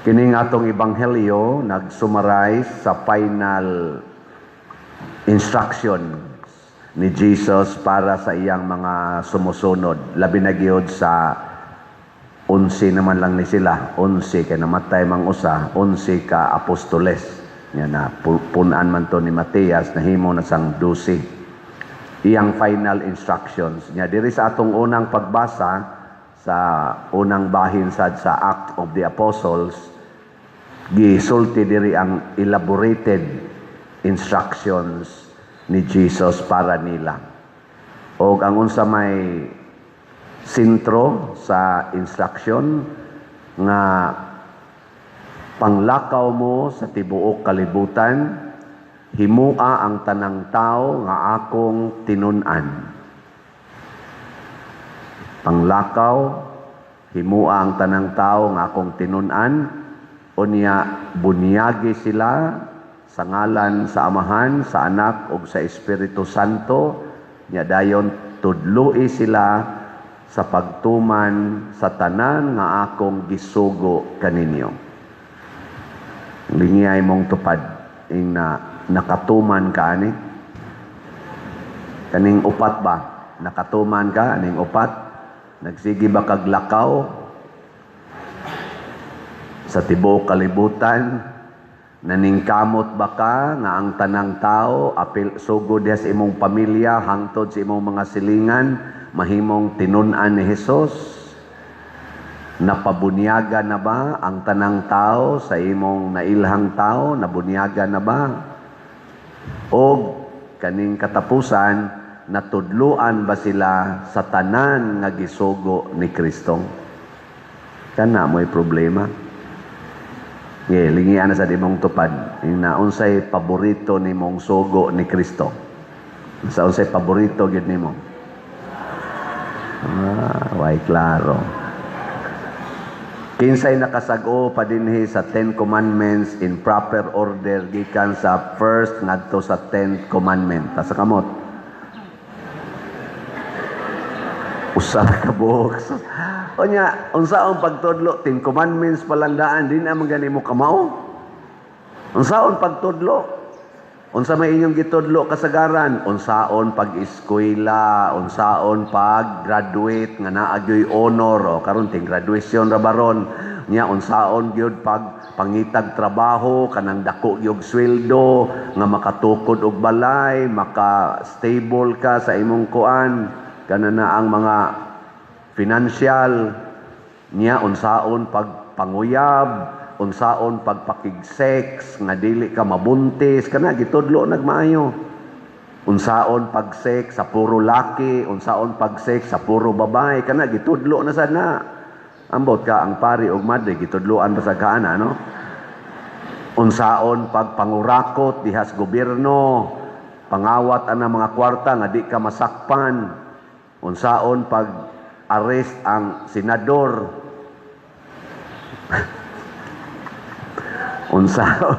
Kining atong ebanghelyo nag-summarize sa final instruction ni Jesus para sa iyang mga sumusunod. Labi na gyud sa 11 naman lang ni sila. 11 kay namatay mang usa, 11 ka apostoles. Nga na punan man to ni Mateas nahimo na sang 12. Iyang final instructions. Nya diri sa atong unang pagbasa sa unang bahin sa Act of the Apostles, gisulti diri ang elaborated instructions ni Jesus para nila. O ang unsa may sentro sa instruction nga panglakaw mo sa tibuok kalibutan, himua ang tanang tao nga akong tinun-an. Panglakaw, himua ang tanang tao nga akong tinun-an, unya bunyagi sila sa ngalan sa Amahan, sa Anak ug sa Espiritu Santo, nya dayon tudloi sila sa pagtuman sa tanan nga akong gisugo kaninyo. Lingiyay mong tupad ing nakatuman ka ani. Kaning upat ba? Nakatuman ka aning upat? Nagsigi ba kag lakaw sa tibuok kalibutan? Naningkamot ba ka nga ang tanang tao apil sugod diha sa imong pamilya hangtod sa imong mga silingan mahimong tinun-an ni Hesus? Napabunyaga na ba ang tanang tao sa imong nailhang tao? Nabunyaga na ba? O kaning katapusan, natudluan ba sila sa tanan nga gisugo ni Kristo? Kana mo'y problema. Lingian na sa dimong tupad. Yung unsay paborito ni mong sugo ni Kristo. Sa unsay paborito gid nimo? Way klaro. Kinsay nakasag-o pa dinhi sa 10 Commandments in proper order gikan sa first ngadto sa 10th commandment. Sa kamot. Usa ka buok. Onya, unsaon pagtudlo 10 commandments palandaan din ang gani mo kamao? Unsaon pagtudlo? Unsa may inyong gitudlo kasagaran? Unsaon pag-eskwela, unsaon pag-graduate nga naa gyoy honor o karon ting graduation ra baron. Nya unsaon gyud pag pangitag trabaho kanang dako gyud sweldo nga makatukod og balay, maka-stable ka sa imong kuan kana na ang mga financial. Nya unsaon pagpanguyab, unsaon pagpakig-sex nga dili ka mabuntis kana gitudlo nagmaayo. Unsaon pag-sex sa puro laki, unsaon pag-sex sa puro babae kana gitudlo na sad na. Ambot ka ang pari ug madre gitudloan ba sa kaana no? Unsaon pagpangurakot diha sa gobyerno, pangawat ana mga kwarta nga di ka masakpan. Unsaon pag-arrest ang senador. Unsaon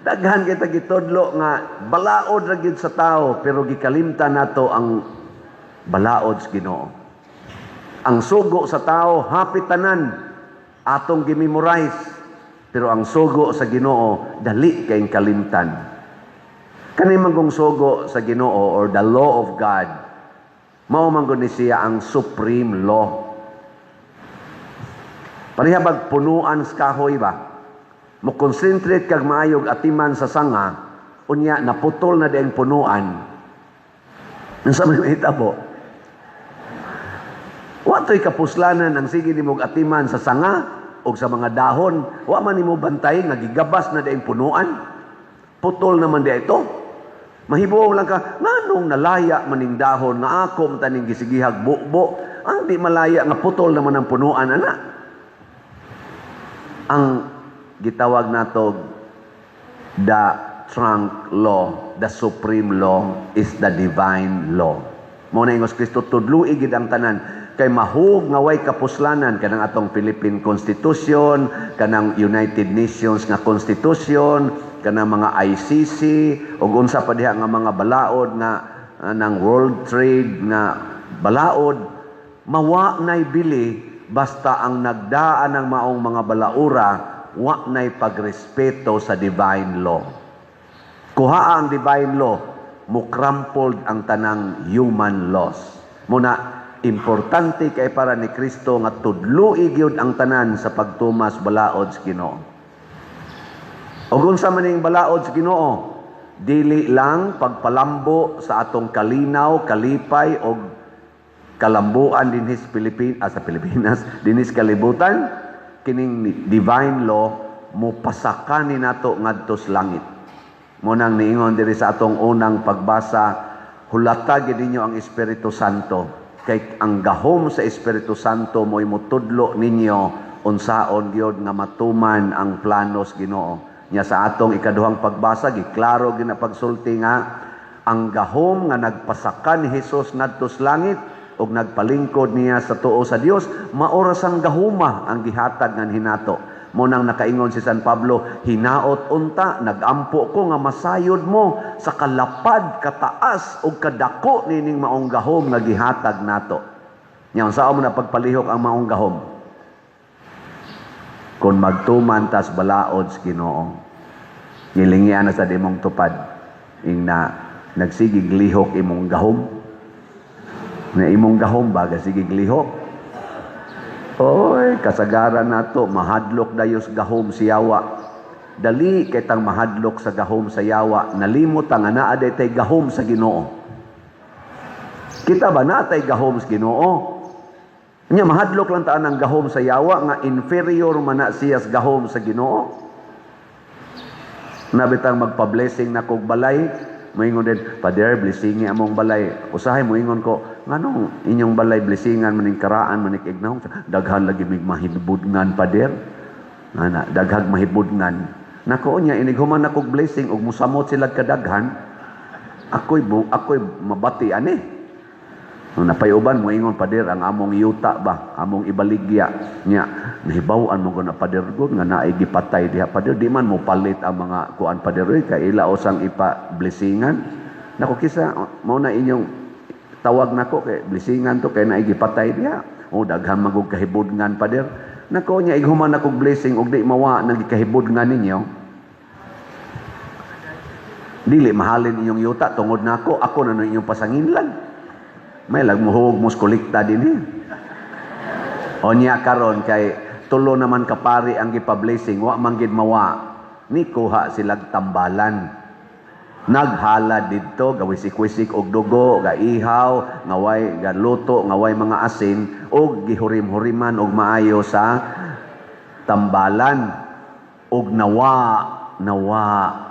daghan kita gitudlo nga balaod ra gyud sa tao pero gikalimtan nato ang balaod sa Ginoo. Ang sugo sa tao hapit tanan atong gimemorize pero ang sugo sa Ginoo dali kay kalimtan. Kani manggong sugo sa Ginoo or the law of God mao man gud ni siya ang supreme law. Pareha bag punuan sa kahoy ba? Mo concentrate kag maayog atiman sa sanga, unya naputol na diang punuan. Unsa may mahitabo? Wa toy kapuslanan ang sige nimog atiman sa sanga o sa mga dahon, wa man nimo bantay nagigabas na diang punuan. Putol naman di ito. Mahibaw lang ka, nganong nalaya maning dahon nga ako taning gisigihag bukbo, ang di malaya nga putol naman ang punuan ana. Ang gitawag nato the trunk law, the supreme law is the divine law. Mao na ingos Kristo tudloi gid ang tanan kay mahug nga way kapuslanan kanang atong Philippine Constitution, kanang United Nations nga Constitution, kanang mga ICC ug unsa pa diha nga mga balaod nga ng World Trade nga balaod mawa nay bili basta ang nagdaan ng maong mga balaura wa nay pagrespeto sa divine law. Kuha ang divine law, mukrampled ang tanang human laws. Muna, importante kay para ni Kristo nga tudluig yun ang tanan sa pagtumas balaod sa Ginoo. O kung sa maning balaod sa Ginoo, dili lang pagpalambo sa atong kalinaw, kalipay o kalambuan dinhis sa Pilipinas, dinhis kalibutan, kining divine law mo pasakani nato ngadto sa langit. Munang niingon diri sa atong unang pagbasa, hulata gid ninyo ang Espiritu Santo, kay ang gahom sa Espiritu Santo mo'y mutudlo ninyo unsaon gyud nga matuman ang planos Ginoo. Nya sa atong ikaduhang pagbasa giklaro gid na pagsulti nga ang gahom nga nagpasakan ni Hesus ngadto sa langit ug nagpalingkod niya sa tuo sa Dios, maoras ang gahuma ang gihatag nga hinato. Munang nakaingon si San Pablo, hinaot unta nagampo ko nga masayod mo sa kalapad, kataas ug kadako nining maong gahom nga gihatag nato. Nya unsa mo na pagpalihok ang maong gahom? Kung magtuman tas balaod sa Ginoo, nilingyan na sa dimong tupad, ing na nagsigig lihok imong gahom, na imong gahom baga sigig lihok. Oy, kasagaran nato, mahadlok dayos gahom sa yawa. Dali kitang mahadlok sa gahom sa yawa, nalimot ang anaa tay gahom sa Ginoo. Kita ba na tay gahom sa Ginoo? Nya mahadlok lang taan ang gahom sa yawa nga inferior man na siya sa gahom sa Ginoo. Nabitang magpa-blessing na kog balay, moingon din, Pader, blessingi among balay. Usahay moingon ko, nganong inyong balay blessingan maning karaan maning ignahong daghan lagi mig mahibudngan Pader. Ana, daghag mahibudngan. Nako nya inig human akog blessing ug musamot sila kadaghan. Ako'y mabati ani. Napayuban mo ingon Pader ang among yuta ba, among ibaligya nya nahibaw-an mo na Pader gud nga naay gipatay diha Pader, di man mo palit ang mga kuan Pader kay ilaos ang ipa blessingan. Nako kisa mao na inyong tawag nako kay blessingan to kay naay gipatay diha. O daghan magug kahibudngan Pader. Nako nya ighuman akong blessing og di mawa nang gikahibudngan ninyo. Dili mahalin inyong yuta tungod nako, ako na inyong pasanginlan. May lagmuhog muskulikta din eh. O niya karon kay tulo naman kapari ang gipa-blessing, wa manggid mawa. Ni kuha silag tambalan. Naghala didto, gawisik-wisik og dugo, gaihaw, ngaway galuto, ngaway mga asin, og gihurim-huriman og maayo sa tambalan. Og nawa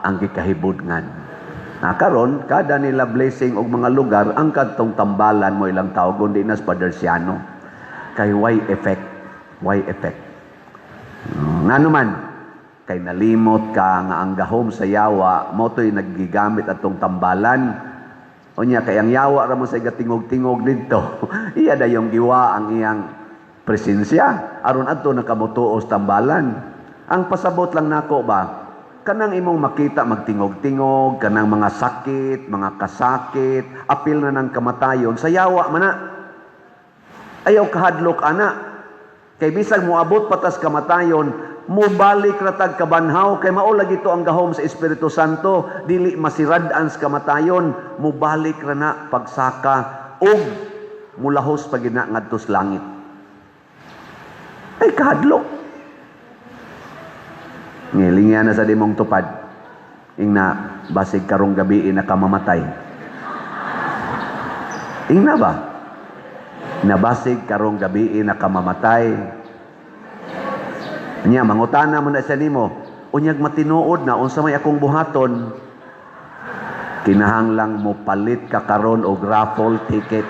ang gikahibudngan. Karon kada nila blessing og mga lugar ang kadtong tambalan mo ilang tao kundi nas Padersiano kay why effect ngano man kay nalimot ka nga ang gahom sa yawa mo to'y naggigamit atong tambalan unya kay ang yawa ra mo sa gatingog-tingog didto iya dayong giwa ang iyang presensya aron adto nakamutuos tambalan. Ang pasabot lang nako ba kanang imong makita magtingog-tingog, kanang mga sakit, mga kasakit, apil na ng kamatayon, sa yawa man na. Ayaw kahadlok ana. Kay bisag moabot patas kamatayon, mubalik ratag kabanhaw, kay maula gito ang gahom sa Espiritu Santo, dili masirad-an sa kamatayon, mubalik ra na pagsaka, og mulahos pagina ngadto sa langit. Ay kahadlok. Ngilingyan na sa dimong tupad. Ingna, basig karong gabi na kamamatay. Ingna ba? Nabasig karong gabi na kamamatay. Nya, mangutana mo na siya nimo. Unyag matinuod na, unsa may akong buhaton. Kinahanglang mo palit ka karon og raffle ticket.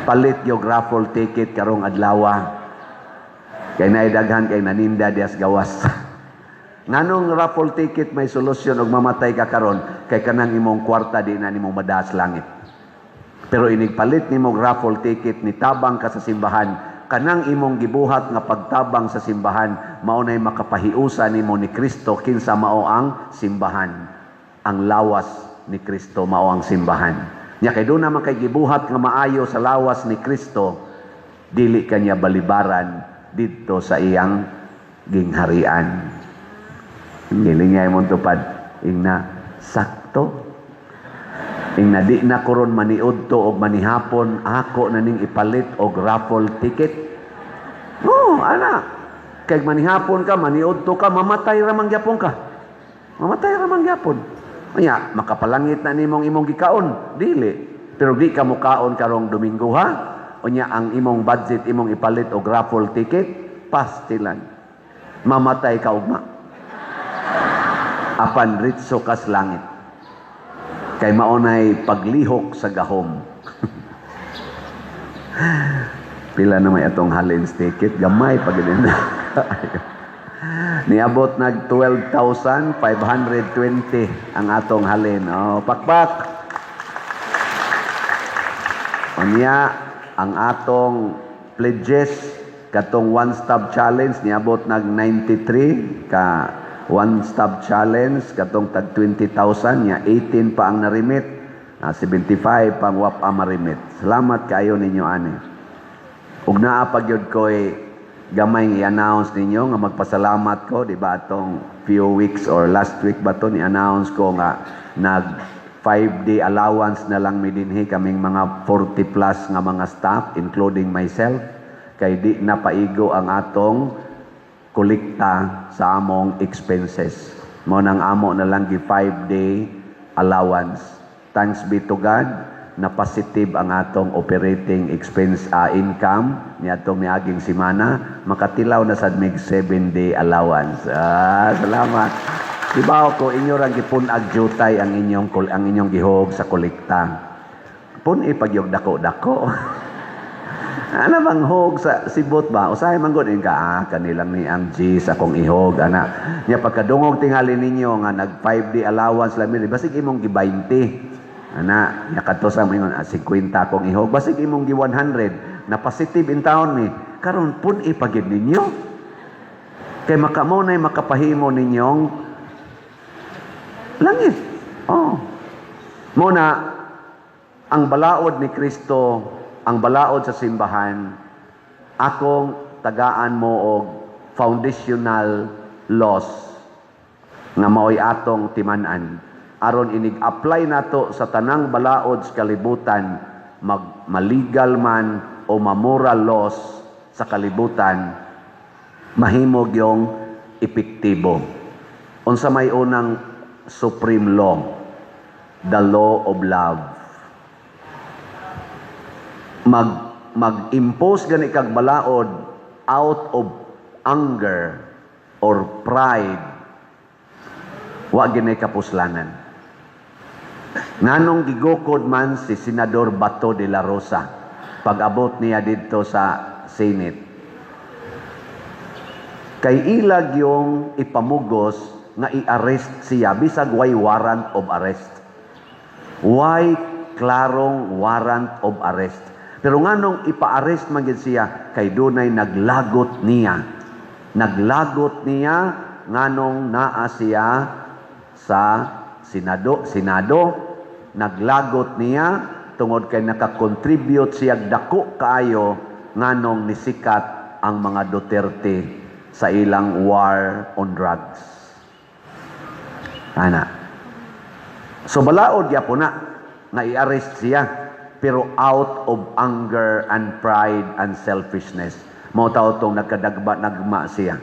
Palit yung raffle ticket karong adlawa. Kay naidaghan kay naninda dias gawas. Nganong raffle ticket may solusyon og mamatay ka karon kay kanang imong kwarta di na nimong madaas langit. Pero inigpalit nimo raffle ticket ni tabang ka sa simbahan, kanang imong gibuhat nga pagtabang sa simbahan mao nay makapahiusa nimo ni Kristo kinsa mao ang simbahan. Ang lawas ni Kristo mao ang simbahan. Nya kay do naman kay gibuhat nga maayo sa lawas ni Kristo, dili kanya balibaran dito sa iyang gingharian. Gilingay mo tupad, ingna sakto. Ingna di na kuron maniud to og manihapon, ako na ning ipalit og raffle ticket. No, ana. Kay manihapon ka, maniud to ka, mamatay ra man gyapon ka. Mamatay ra man gyapon. Unya, makapalangit na nimong imong gikaon, dili. Pero di ka mukaon karong Domingo ha. Unya ang imong budget imong ipalit og raffle ticket, pastilan. Mamatay ka ugma. Apan ritso kas langit. Kay maunay paglihok sa gahom. Pila na may atong halins ticket, gamay pag na. Niabot nag 12,520 ang atong halin. Oh, pakpak. Unya ang atong pledges katong one-stop challenge niabot nag 93 ka one-stop challenge katong tag 20,000 nya 18 pa ang narimit, 75 pang wapa marimit. Salamat kayo ninyo ani. Ug naa pa gyud koy gamay i-announce ninyo nga magpasalamat ko, di ba atong few weeks or last week ba to ni-announce ko nga nag 5-day allowance na lang mi dinhi kaming mga 40 plus nga mga staff including myself kay di na paigo ang atong kolekta sa among expenses. Mo nang amo na lang gi 5-day allowance. Thanks be to God na positive ang atong operating expense income niadtong miaging semana, makatilaw na sad mig 7-day allowance. Salamat. Diba ko inyo ra gipunag jutay ang inyong gihog sa kolekta. Pun ipagyog dako-dako. Ano bang hog sa sibot ba? Usahay man gud ka kanilang ni ang G sa akong ihog ana. Nya pagkadungog tingali ninyo nga nag 5-day allowance lang mi basig imong gi 20. Ana, nya kadto sa ingon 50 akong ihog basig imong gi 100 na positive in town mi. Karon pun ipagid ninyo. Kay makamo nay makapahimo ninyong langit. Oh. Muna ang balaod ni Kristo, ang balaod sa simbahan, akong tagaan mo og foundational laws nga mao'y atong timan-an. Aron inig-apply nato sa tanang balaod sa kalibutan, maligal man o moral laws sa kalibutan, mahimog yung epektibo. Unsa may unang supreme law, the law of love. Mag-impose gani kag balaod out of anger or pride, wa gani kapuslanan. Nganong gigukod man si Senador Bato de la Rosa pag-abot niya dito sa Senate, kay ilag yung ipamugos nga i-arrest siya bisag way warrant of arrest. Why klarong warrant of arrest? Pero nganong ipa-arrest man gid siya kay dunay naglagot niya. Naglagot niya nganong naa siya sa Senado, naglagot niya tungod kay nakakontribute siya dako kaayo nganong nisikat ang mga Duterte sa ilang war on drugs. Ana. So balaod gyapon na nga i-arrest siya pero out of anger and pride and selfishness. Mao taw tong nagma siya.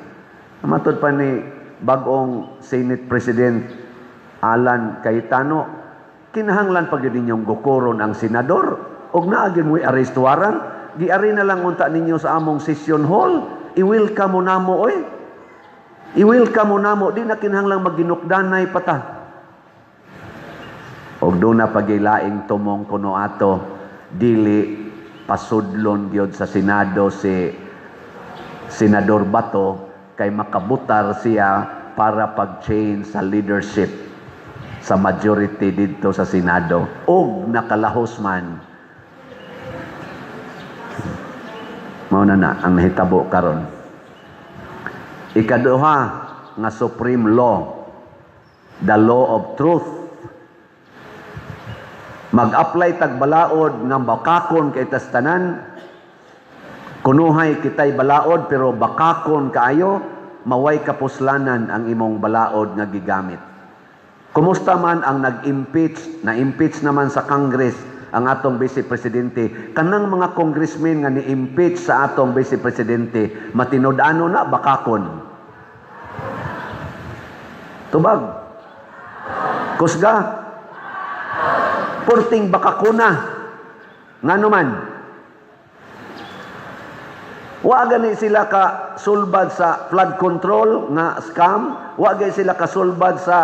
Matod pa ni bagong Senate President Alan Cayetano, kinahanglan pag yun ninyong gukuron ang senador og naagin mo'y arrest warrant, giari na lang unta ninyo sa among session hall, i-welcome mo namo oy. I-welcome mo namo, di na kinahanglan magginukdanay pata. Og doon na pagilaing tumong kuno ato, dili pasudlon gyud sa Senado si Senador Bato kay makabutar siya para pag-change sa leadership sa majority dito sa Senado. Og nakalahos man. Mao na ang nahitabo karon. Ikaduha nga supreme law, the law of truth. Mag-apply tagbalaod nga bakakon kay tastanan. Kunuhay kitay balaod pero bakakon kaayo, maway kapuslanan ang imong balaod nga gigamit. Kumusta man ang nag-impeach, na-impeach naman sa Congress ang atong Vice Presidente, kanang mga congressmen nga ni-impeach sa atong Vice Presidente, matinud-ano na bakakon. Tubag. Kusga. Purting bakakuna. Nga naman. Wa gani sila ka sulbad sa flood control nga scam, wa gani sila ka sulbad sa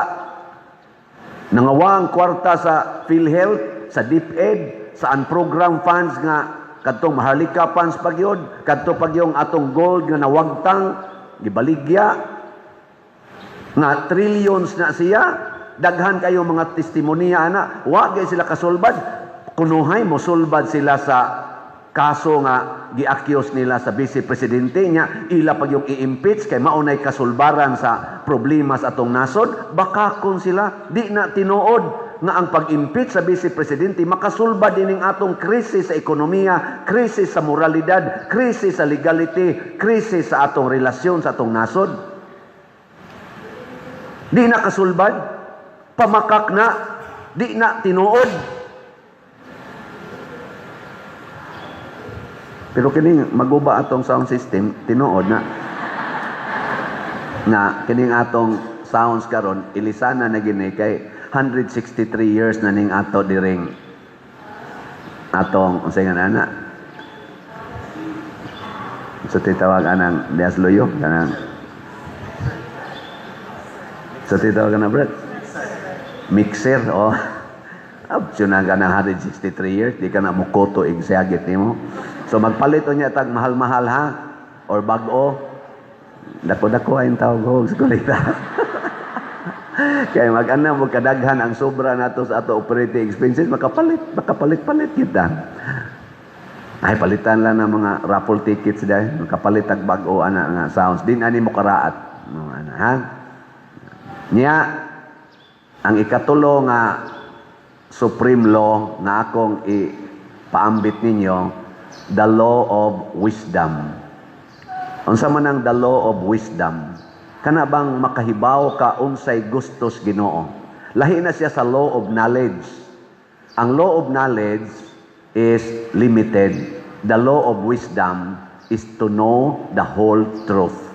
nangawang kwarta sa PhilHealth, sa DepEd, sa unprogrammed funds nga kadtong Maharlika funds pagyod, kadto pagyong atong gold nga nawagtang gibaligya nga trillions na siya, daghan kayo mga testimonya ana, wa gay sila kasulbad, kunuhay mo sulbad sila sa kaso nga gi-accuse nila sa Vice Presidente nya, ila pag yung i-impeach kay maunay kasulbaran sa problema sa atong nasod, baka kung sila di na tinuod nga ang pag-impeach sa Vice Presidente makasulbad dining atong krisis sa ekonomiya, krisis sa moralidad, krisis sa legality, krisis sa atong relasyon sa atong nasod. Di na kasulbad, pamakak na, di na tinuod. Pero kining maguba atong sound system, tinuod na kining atong sounds karon ilisana na gini kay 163 years na ning ato diring atong unsay nga ana sa titawag anang Dias Loyo kanang sa titawag na brad mixer o option na ganang 163 years di ka na mukoto igsagit nimo. So magpalit niya tag mahal-mahal ha or bag-o. Dako-dako ay tawag ho sa kulita. Kaya mag-ana mo kadaghan ang sobra nato sa ato operating expenses makapalit-palit kita. Ay palitan lang ng mga raffle tickets dahil makapalit ag bag-o ana nga sounds din ani mo karaat. Ana ha. Niya ang ikatulo nga supreme law na akong ipaambit ninyo, the law of wisdom. Unsa man ang the law of wisdom? Kana bang makahibaw ka unsay gustos Ginoo? Lahi na siya sa law of knowledge. Ang law of knowledge is limited. The law of wisdom is to know the whole truth.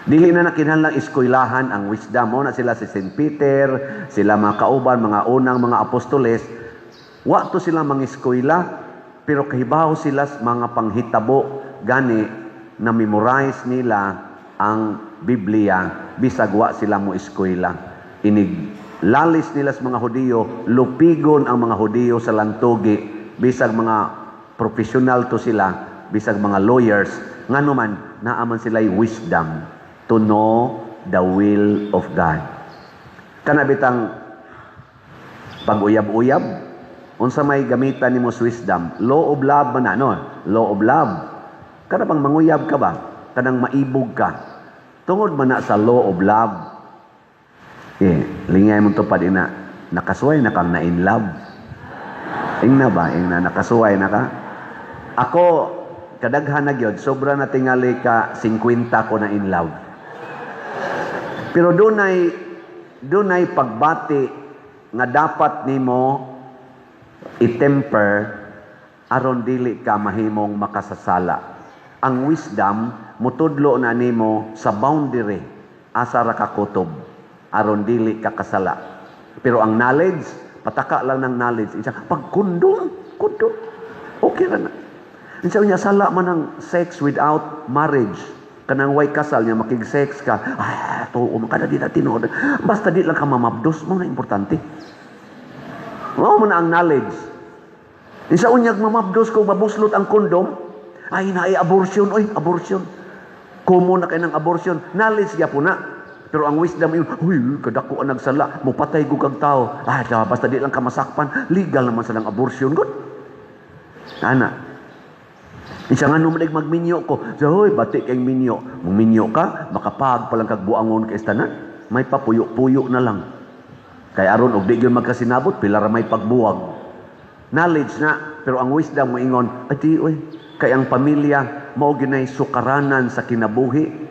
Dili na nakinahanglang eskwelahan ang wisdom. Mo na sila si St. Peter, sila mga kauban, mga unang mga apostoles. Wa to sila mga eskwela, pero kahibaw sila mga panghitabo gani na memorize nila ang Biblia bisag wa sila mo eskwela. Iniglalis nila sa mga Hudiyo, lupigon ang mga Hudiyo sa lantugi bisag mga professional to sila, bisag mga lawyers ngano man naaman sila'y wisdom to know the will of God. Kana bitang pag-uyab-uyab, unsa may gamitan nimo wisdom? Law of love man no? Law of love. Kana bang manguyab ka ba? Kanang maibog ka. Tungod man na sa law of love. Lingay mo to pa din na nakasuway na kang na in love. Ingna ba? Ingna nakasuway na ka? Ako kadaghan na gyud, sobra na tingali ka 50 ko na in love. Pero dunay pagbati nga dapat nimo i-temper aron dili ka mahimong makasasala. Ang wisdom mutudlo na nimo sa boundary asa ra ka kutob aron dili ka kasala. Pero ang knowledge, pataka lang ng knowledge. Isa pagkundom, okay ra na. Isa niya sala man ang sex without marriage. Kanang way kasal niya makig-sex ka. Tuo kada di na tinuod. Basta di lang ka mamabdos mo na importante. Mao man ang knowledge. Isa unyag mamabdos ko mabuslot ang kondom, ay naay abortion, abortion. Kumo na kay ng abortion. Knowledge ya po na. Pero ang wisdom yun, kadako ang nagsala, mupatay ko kag tao. Basta di lang ka masakpan, legal naman sa lang abortion. Good. Ana. Isa nga nung magminyo ko, bati kayong minyo. Muminyo ka, makapag palang kag buangon ka istanan. May papuyo-puyo na lang. Kaya aron og di gyud magkasinabot pila ra may pagbuwag. Knowledge na, pero ang wisdom mo ingon, kay ang pamilya mao ginay sukaranan sa kinabuhi.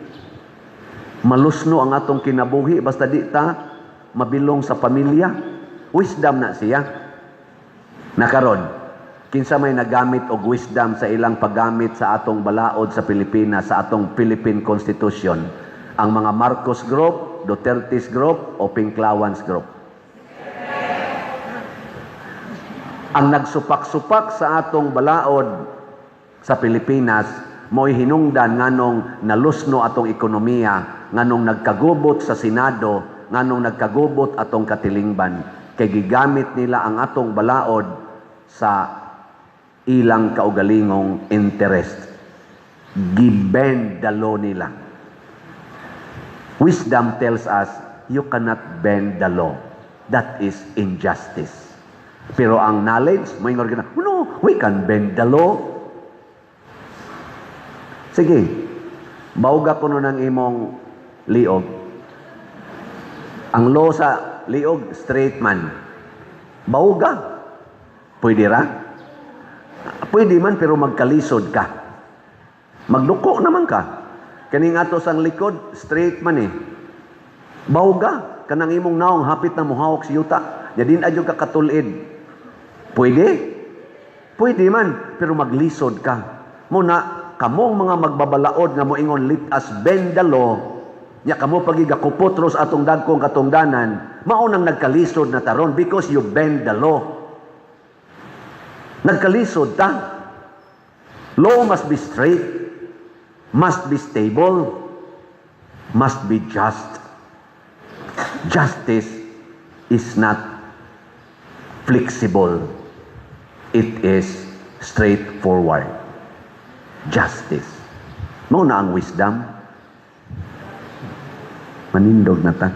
Malusno ang atong kinabuhi basta di ta mabilong sa pamilya. Wisdom na siya. Nakaron, kinsa may nagamit og wisdom sa ilang paggamit sa atong balaod sa Pilipinas, sa atong Philippine Constitution, ang mga Marcos Group, Duterte's Group o Pinklawans Group. Ang nagsupak-supak sa atong balaod sa Pilipinas mo'y hinungdan nganong nalusno atong ekonomiya, nganong nagkagubot sa Senado, nganong nagkagubot atong katilingban, kay gigamit nila ang atong balaod sa ilang kaugalingong interest. Gibend the law nila. Wisdom tells us, you cannot bend the law. That is injustice. Pero ang knowledge, may nga no, we can bend the law. Sige, bauga ko nun ng imong liog. Ang law sa liog, straight man. Bauga. Pwede ra? Pwede man, pero magkalisod ka. Magduko naman ka. Kaning ato sang likod, straight man eh. Bauga. Kanang imong naong hapit na muhawak si yuta. Yadin adyo ka katulid. Pwede? Pwede man, pero maglisod ka. Muna, kamong mga magbabalaod nga moingon, let us bend the law, nya kamo pagigakupot ros atong dagkong katungdanan, maunang nagkalisod na taron because you bend the law. Nagkalisod ta. Law must be straight, must be stable, must be just. Justice is not flexible. It is straightforward. Justice. Mao na ang wisdom. Manindog na ta.